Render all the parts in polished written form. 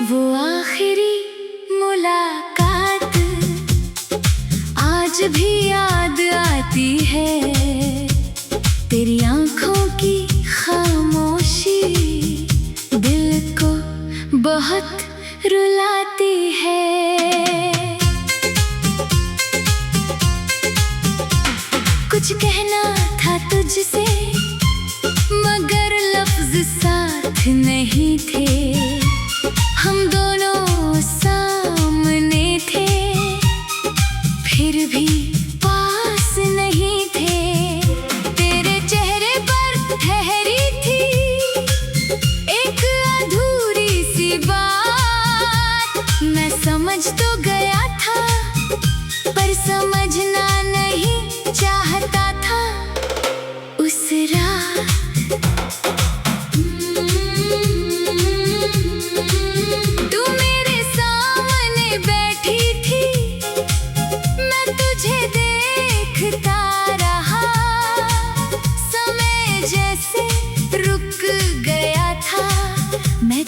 वो आखिरी मुलाकात आज भी याद आती है। तेरी आंखों की खामोशी दिल को बहुत रुलाती है। कुछ कहना था तुझसे मगर लफ्ज साथ नहीं थे। हम दोनों सामने थे फिर भी पास नहीं थे। तेरे चेहरे पर ठहरी थी एक अधूरी सी बात। मैं समझ तो गया था पर समझना नहीं चाहता था। उस रात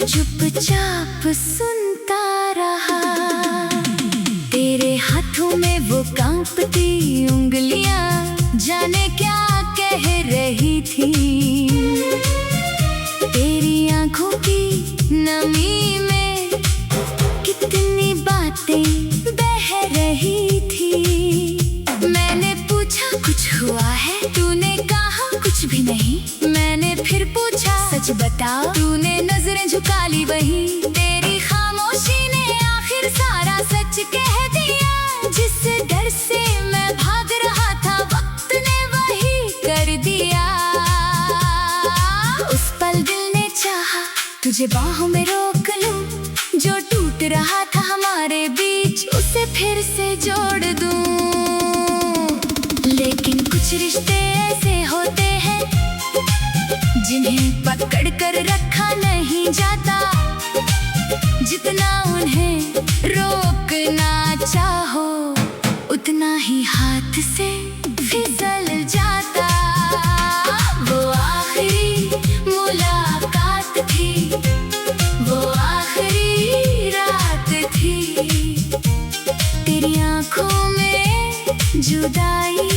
चुपचाप सुनता रहा। तेरे हाथों में वो कांपती उंगलियां जाने क्या कह रही थी। तेरी आंखों की नमी में कितनी बातें बह रही थी। मैंने पूछा कुछ हुआ है, तूने कहा कुछ भी नहीं। मैंने फिर पूछा सच बता, तूने नजरें झुका ली वही। तेरी खामोशी ने आखिर सारा सच कह दिया। जिस डर से मैं भाग रहा था वक्त ने वही कर दिया। उस पल दिल ने चाहा तुझे बाहों में रोक लूं। जो टूट रहा था हमारे बीच उसे फिर से जोड़ दूं। लेकिन कुछ रिश्ते ऐसे होते हैं जिन्हें पकड़ कर रखा नहीं जाता। जितना उन्हें रोकना चाहो उतना ही हाथ से फिसल जाता। वो आखिरी मुलाकात थी, वो आखिरी रात थी। तेरी आंखों में जुदाई,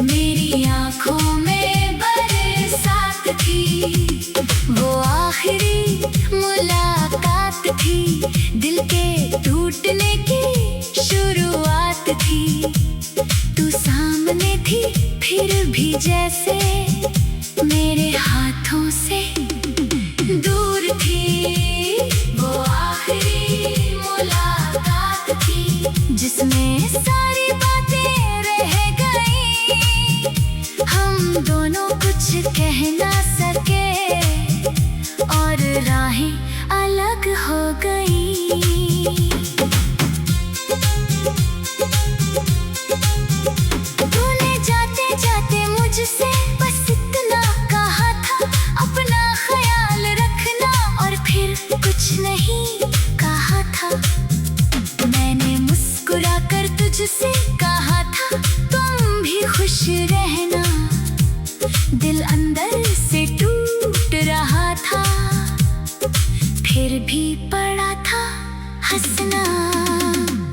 मेरी आंखों में बरसात थी। वो आखिरी मुलाकात थी, दिल के टूटने की शुरुआत थी। तू सामने थी फिर भी जैसे मेरे हाथों से दूर थी। वो आखिरी मुलाकात थी जिसमें सारी बातें रह गई। हम दोनों कुछ कह ना सके और राहें अलग हो गई। तूने जाते जाते मुझसे बस इतना कहा था, अपना ख्याल रखना, और फिर कुछ नहीं कहा था। मैंने मुस्कुरा कर तुझसे कहा था तुम भी खुश रहना। दिल अंदर से टूट रहा था फिर भी पड़ा था हंसना।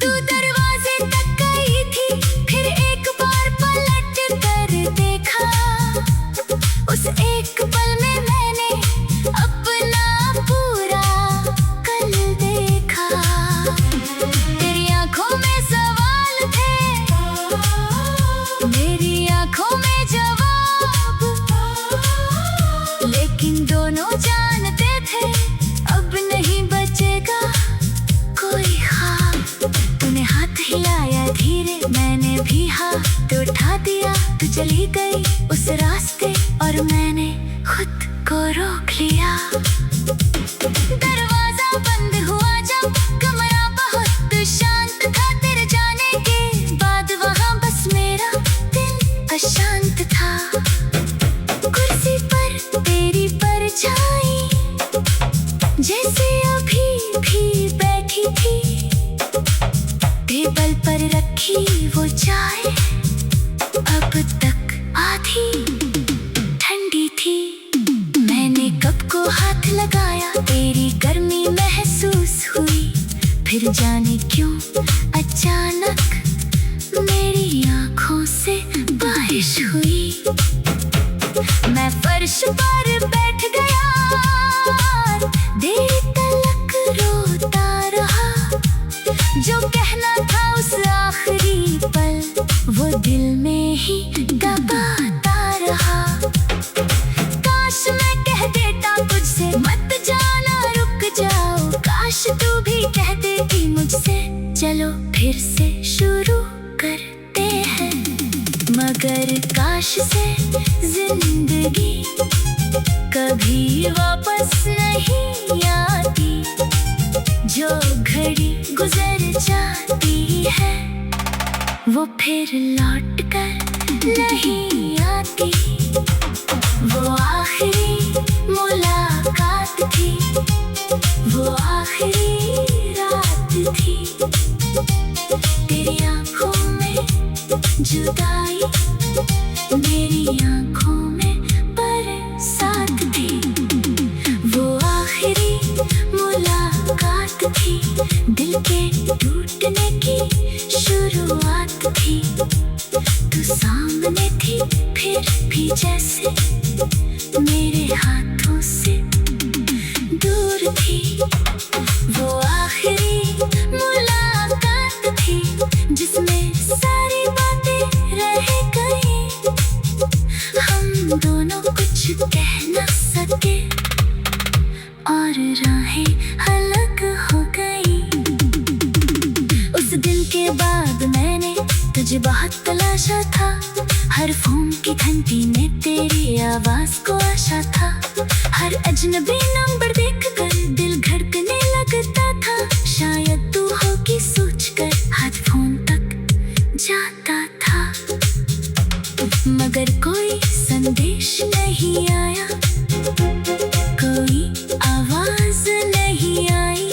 तू दरवाजे तक गई थी फिर एक बार पलट कर देखा। उस एक पल में मैंने अपना पूरा कल देखा। तेरी आंखों में सवाल थे, मेरी आंखों में जवाब। लेकिन दोनों जानते थे अब नहीं बचेगा कोई ख्वाब। तूने हाथ हिलाया धीरे, मैंने भी हाथ उठा दिया। तू चली गई उस रास्ते और मैंने खुद को रोक लिया। दरवाजा बंद हुआ जब कमरा बहुत शांत था। तेरे जाने के बाद वहाँ बस मेरा दिल टेबल पर रखी वो चाय अब तक आधी ठंडी थी। मैंने कप को हाथ लगाया, तेरी गर्मी महसूस हुई। फिर जाने क्यों अचानक मेरी आंखों से बारिश हुई। मैं फर्श पर बैठ गया, देर तक रोता रहा। जो कहना था उस आखिरी पल, वो दिल में ही दबाता रहा। काश मैं कह देता तुझसे मत जाना, रुक जाओ। काश तू भी कह देती मुझसे, चलो फिर से शुरू करते हैं। मगर काश से जिंदगी कभी वापस नहीं आती। जो घड़ी गुजर जाती है वो फिर लौट कर नहीं आती। वो आखिरी मुलाकात थी, वो आखिरी रात थी। तेरी आंखों में जुदाई, मेरी आंखों में बरसात थी। वो आखिरी मुलाकात थी, दिल के टूटने की शुरुआत थी। तू सामने थी फिर भी जैसे मेरे हाथों से दूर थी। वो आखिरी मुलाकात थी जिसमें सारी बातें रह गई। हम दोनों कुछ कह न सके और राहें अलग हो गई। उस दिन के बाद मैंने तुझे बहुत तलाशा था। हर फोन की घंटी में तेरी आवाज को आशा था। हर अजनबी नंबर देखकर दिल धड़कने लगता था। शायद तू होगी सोचकर हाथ फोन तक जाता था। मगर कोई संदेश नहीं आया, कोई आवाज नहीं आई।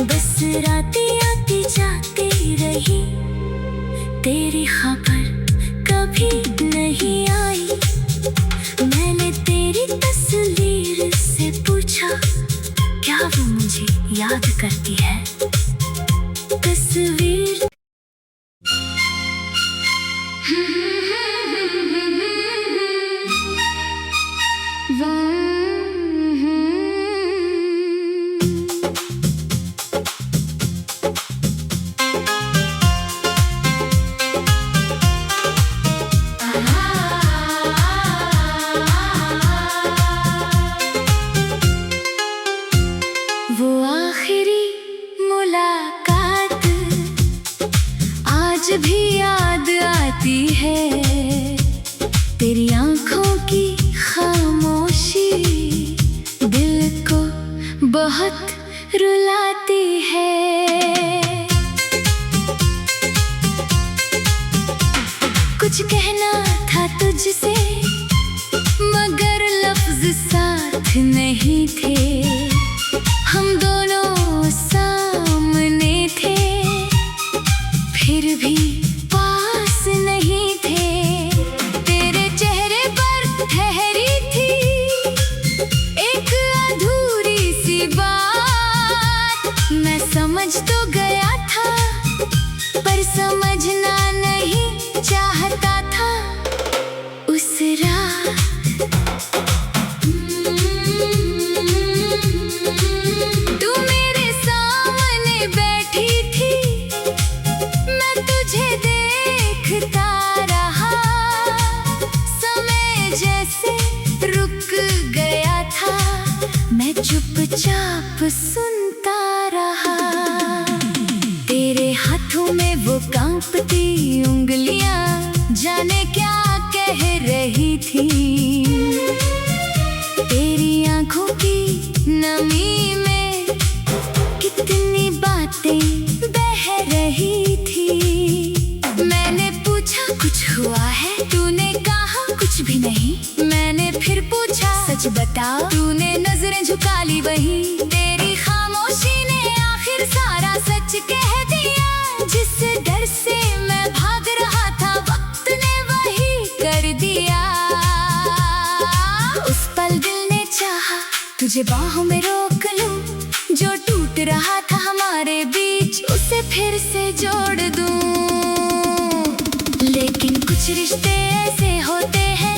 बस रातें आती जाती रही, तेरी खबर कभी नहीं आई। मैंने तेरी तस्वीर से पूछा, क्या वो मुझे याद करती है? तस्वीर वो आखिरी मुलाकात आज भी याद आती है। तेरी आंखों की खामोशी दिल को बहुत रुलाती है। कुछ कहना था तुझसे मगर लफ्ज साथ नहीं थे। हम दोनों सामने थे फिर भी पास नहीं थे। तेरे चेहरे पर ठहरी थी एक अधूरी सी बात। मैं समझ तो गया था पर समझना नहीं चाहता था। उस रात तू मेरे सामने बैठी थी, मैं तुझे देखता रहा। समय जैसे रुक गया था, मैं चुपचाप सुनता रहा। तेरे हाथों में वो कांपती उंगलियां जाने क्या कह रही थी। तेरी आंखों की नमी में कितनी बातें बह रही थी। मैंने पूछा कुछ हुआ है, तूने कहा कुछ भी नहीं। मैंने फिर पूछा सच बता, तूने नजरें झुका ली वहीं। तेरी खामोशी ने आखिर सारा सच कह दिया, जिससे डर से मैं भाग रहा था, वक्त ने वही कर दिया। उस पल दिल ने चाहा तुझे बाहों में रोक लूं, जो टूट रहा था हमारे बीच उसे फिर से जोड़ दूं। लेकिन कुछ रिश्ते ऐसे होते हैं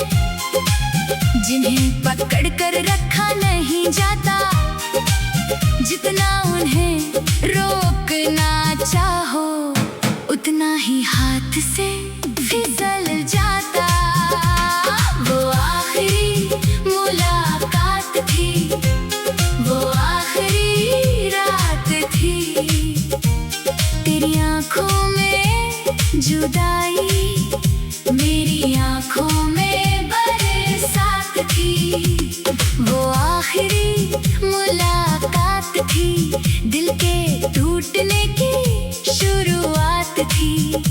जिन्हें पकड़ कर रखा नहीं जाता, जितना उन्हें रोकना चाहो उतना ही हाथ से फिसल जाता। वो आखिरी मुलाकात थी, वो आखिरी रात थी, तेरी आंखों में जुदाई, मेरी आंखों में बरसात थी। वो आखिरी मुलाकात थी, दिल के टूटने की शुरुआत थी।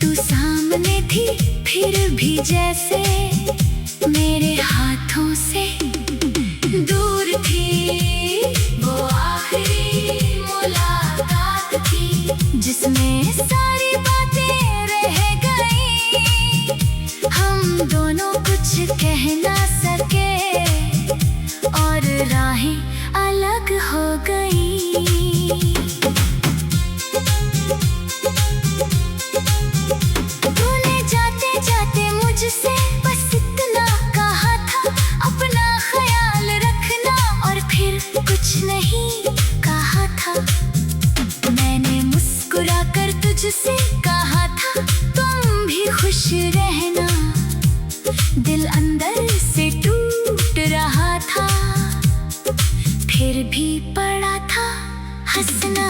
तू सामने थी फिर भी जैसे मेरे हाथों से दूर थी। वो आखिरी मुलाकात थी जिसमें सारी बातें रह गई, हम दोनों कुछ कह ना सके और राहें अलग हो गई। तूने जाते जाते मुझसे बस इतना कहा था, अपना ख्याल रखना, और फिर कुछ नहीं कहा था। मैंने मुस्कुरा कर तुझसे कहा था तुम भी खुश रहना, दिल अंदर से टूट रहा था, फिर भी पड़ा था हंसना।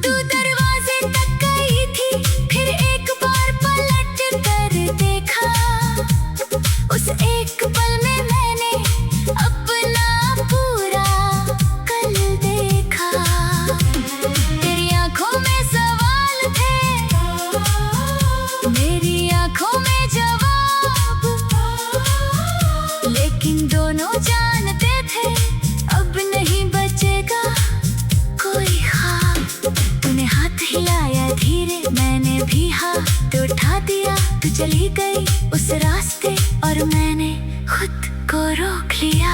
तू दरवाजे तक गई थी, फिर एक बार पलट कर देखा, उस एक पल में मैंने अपना पूरा कल देखा। तेरी आंखों में सवाल थे, मेरी आंखों में जवाब, लेकिन दोनों जानते थे अब नहीं बचेगा कोई ख्वाब। तूने हाथ हिलाया धीरे, मैंने भी हाथ उठा दिया, तू चली गई उस रास्ते और मैंने खुद को रोक लिया।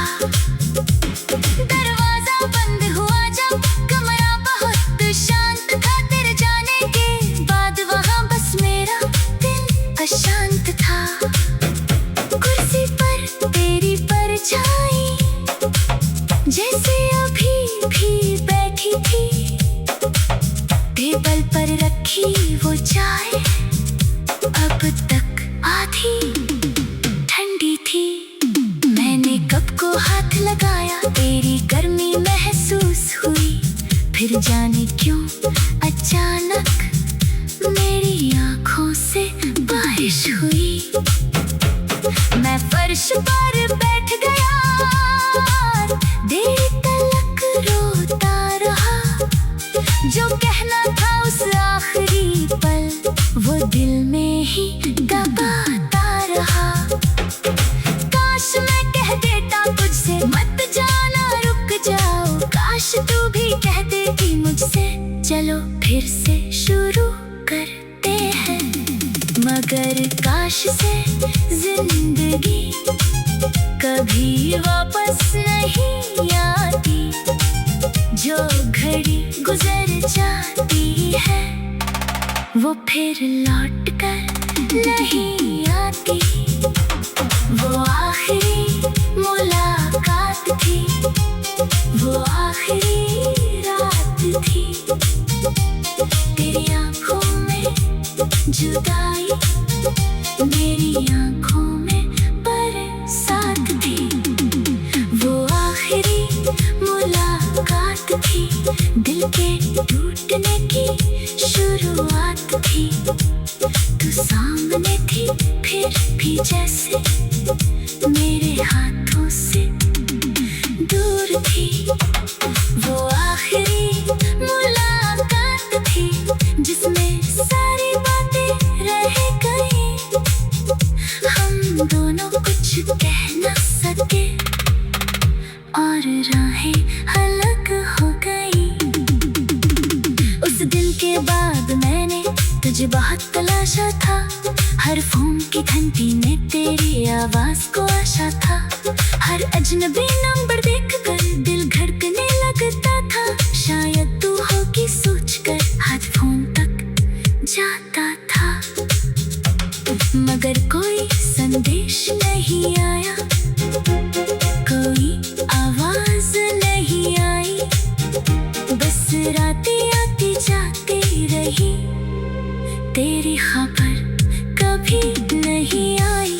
दरवाजा बंद हुआ जब, कमरा बहुत शांत था, तेरे जाने के बाद वहां बस मेरा दिल अशांत था। कुर्सी पर तेरी परछाई जैसे अभी भी बैठी थी, टेबल पर रखी वो चाय अब तक आधी ठंडी थी। मैंने कप को हाथ लगाया, तेरी गर्मी महसूस हुई, फिर जाने क्यों अचानक मेरी आंखों से बारिश हुई। मैं फर्श पर बैठ गया, देर तक रोता रहा, जो कहना था उस आखिरी पल वो दिल में ही दबाता रहा। काश मैं कह देता तुझसे मत जाना, रुक जाओ, काश तू भी कह देती मुझसे चलो फिर से शुरू करते हैं, मगर काश से जिंदगी कभी वापस नहीं आती, जो घड़ी गुजर जाती है वो फिर लौट कर नहीं आती। वो आखिरी मुलाकात थी, वो आखिरी रात थी, तेरी आंखों में जुदाई, मेरी आंखों में बरसात थी। वो आखिरी मुलाकात थी, दिल के टूटने की शुरुआत थी। तू सामने थी फिर भी जैसे मेरे हाथों से दूर थी। वो आखिरी मुलाकात थी जिसमें सारी बातें रह गई, हम दोनों कुछ कह न सके और राहें अलग हो गई। उस दिन के बाद मैंने तुझे बहुत तलाशा था, हर फोन की घंटी ने तेरी आवाज को आशा था। हर अजनबी नंबर देखकर दिल धड़कने लगता था, शायद तू होगी सोचकर हाथ फोन तक जाता था। मगर कोई संदेश नहीं आया, कोई आवाज नहीं आई, बस रातें आती जाती रही, तेरी खबर कभी नहीं आई।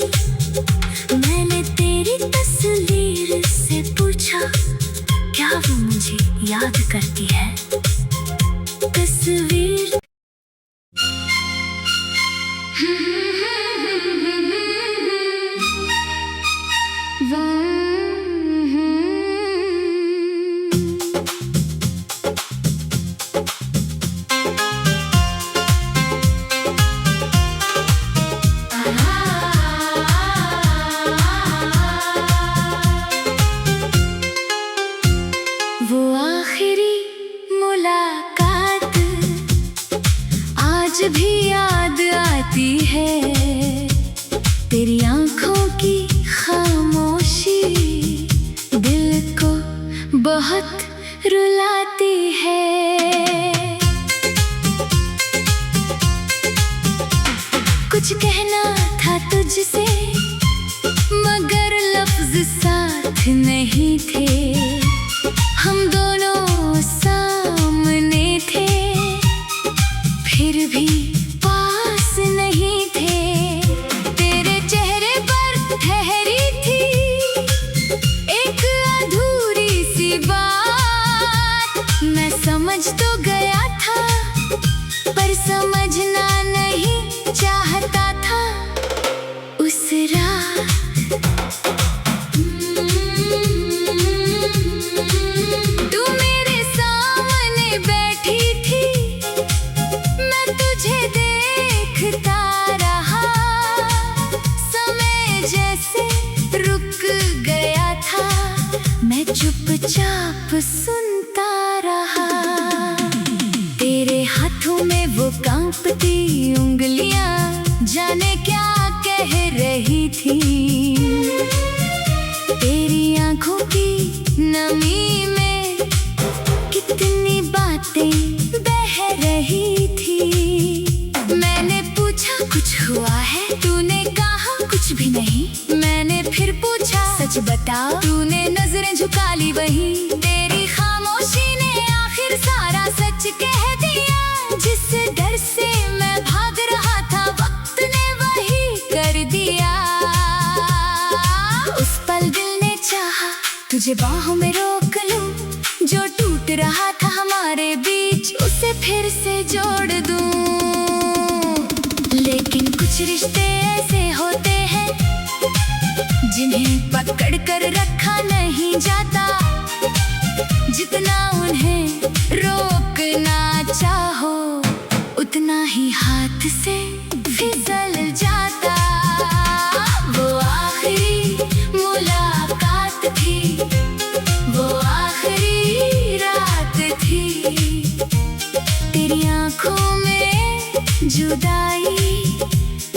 मैंने तेरी तस्वीर से पूछा, क्या वो मुझे याद करती है? तस्वीर वो आखिरी मुलाकात आज भी याद आती है, तेरी आंखों की खामोशी दिल को बहुत रुलाती है। कुछ कहना था तुझसे मगर लफ्ज साथ नहीं थे, हम दोनों सामने थे फिर भी पास नहीं थे। तेरे चेहरे पर ठहरी थी एक अधूरी सी बात, मैं समझ तो गया था पर समझना नहीं चाहता था। उस रात तू मेरे सामने बैठी थी, मैं तुझे देखता रहा, समय जैसे रुक गया था, मैं चुपचाप सुनता रहा। तेरे हाथों में वो कांपती उंगलियां जाने क्या कह रही थी, तेरी आंखों की नमी में कितनी बातें बह रही थी। मैंने पूछा कुछ हुआ है, तूने कहा कुछ भी नहीं। मैंने फिर पूछा सच बता, तूने नजरें झुका ली वही, तेरी खामोशी ने आखिर सारा सच कह दिया। जिस डर से मैं भाग रहा था वक्त ने वही कर दिया। उस पल दिल ने चाहा तुझे बाहों में रोक लूं, जो टूट रहा था हमारे बीच उसे फिर से जोड़ दूं। लेकिन कुछ रिश्ते ऐसे होते हैं जिन्हें पकड़ कर रखा नहीं जाता, जितना उन्हें रोकना चाहो उतना ही हाथ से फिसल जाता। वो आखिरी मुलाकात थी, वो आखिरी रात थी, तेरी आंखों में जुदाई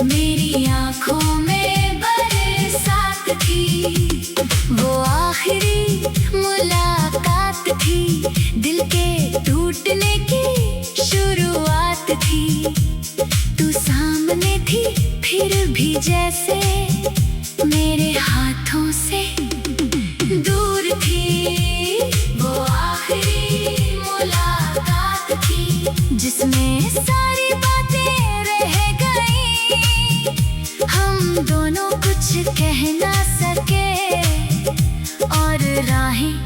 मेरी आंखों में बरसात थी। वो आखिरी मुलाकात थी, दिल के टूटने की शुरुआत थी। तू सामने थी फिर भी जैसे मेरे हाथों से दूर थी। वो आखिरी मुलाकात थी जिसमें सारी बातें रह गई, हम दोनों कुछ कह ना सके और राहें